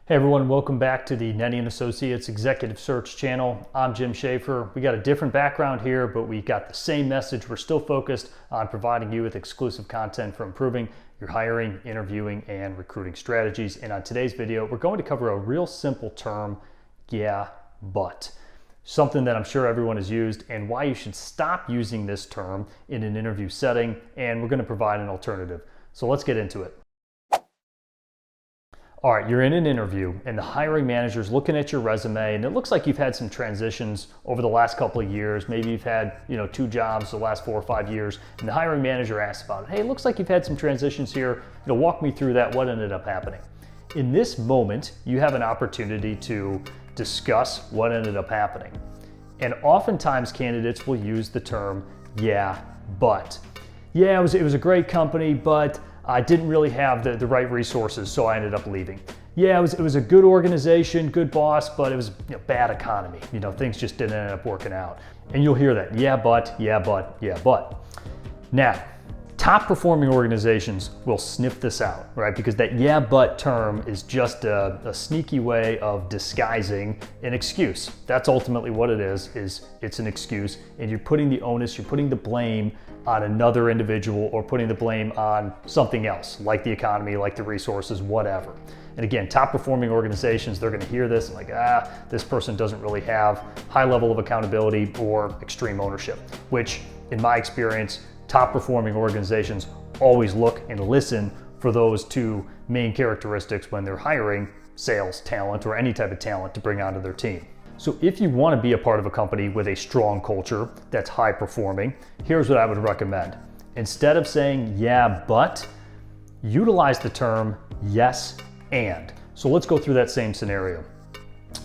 Hey everyone, welcome back to the Nenni and Associates Executive Search channel. I'm Jim Schaefer. We got a different background here, but we got the same message. We're still focused on providing you with exclusive content for improving your hiring, interviewing, and recruiting strategies. And on today's video, we're going to cover a real simple term, yeah, but. Something that I'm sure everyone has used and why you should stop using this term in an interview setting, and we're going to provide an alternative. So let's get into it. All right, you're in an interview and the hiring manager's looking at your resume and it looks like you've had some transitions over the last couple of years. Maybe you've had, 2 jobs the last 4 or 5 years, and the hiring manager asks about it. Hey, it looks like you've had some transitions here. Walk me through that. What ended up happening? In this moment, you have an opportunity to discuss what ended up happening. And oftentimes candidates will use the term, yeah, but. Yeah, it was a great company, but I didn't really have the right resources, so I ended up leaving. Yeah, it was a good organization, good boss, but it was bad economy. Things just didn't end up working out. And you'll hear that, yeah, but, yeah, but, yeah, but. Now, top performing organizations will sniff this out, right? Because that yeah, but term is just a sneaky way of disguising an excuse. That's ultimately what it is it's an excuse, and you're putting the onus, you're putting the blame on another individual or putting the blame on something else, like the economy, like the resources, whatever. And again, top performing organizations, they're gonna hear this and like, this person doesn't really have high level of accountability or extreme ownership, which in my experience, top performing organizations always look and listen for those two main characteristics when they're hiring sales talent or any type of talent to bring onto their team. So if you want to be a part of a company with a strong culture that's high performing, here's what I would recommend. Instead of saying yeah, but, utilize the term yes, and. So let's go through that same scenario.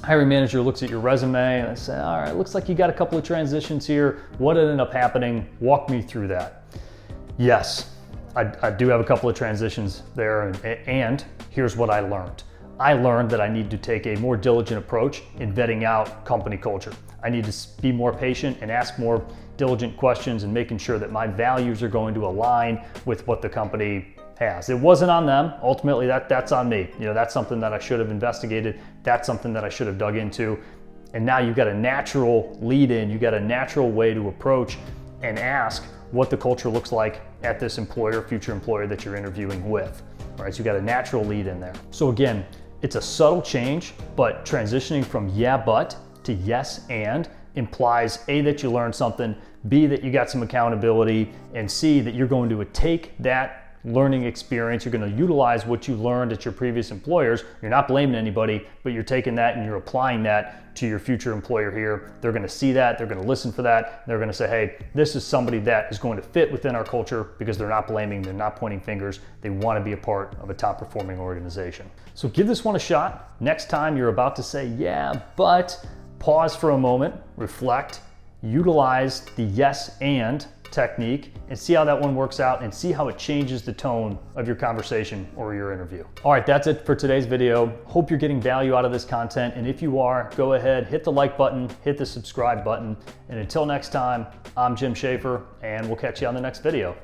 Hiring manager looks at your resume and they say, all right, looks like you got a couple of transitions here. What ended up happening? Walk me through that. Yes, I do have a couple of transitions there, and here's what I learned. I learned that I need to take a more diligent approach in vetting out company culture. I need to be more patient and ask more diligent questions and making sure that my values are going to align with what the company has. It wasn't on them. Ultimately, that's on me. That's something that I should have investigated. That's something that I should have dug into. And now you've got a natural lead in. You've got a natural way to approach and ask what the culture looks like at this employer, future employer that you're interviewing with. All right, so you've got a natural lead in there. So again, it's a subtle change, but transitioning from yeah, but to yes, and implies A, that you learned something, B, that you got some accountability, and C, that you're going to take that learning experience, you're going to utilize what you learned at your previous employers. You're not blaming anybody, but you're taking that and you're applying that to your future employer here. They're going to see that, they're going to listen for that, they're going to say, hey, this is somebody that is going to fit within our culture, because they're not blaming, they're not pointing fingers, they want to be a part of a top performing organization. So give this one a shot. Next time you're about to say yeah, but, pause for a moment, reflect, utilize the yes and technique and see how that one works out and see how it changes the tone of your conversation or your interview. All right, that's it for today's video. Hope you're getting value out of this content, and if you are, go ahead, hit the like button, hit the subscribe button, and until next time, I'm Jim Schaefer, and we'll catch you on the next video.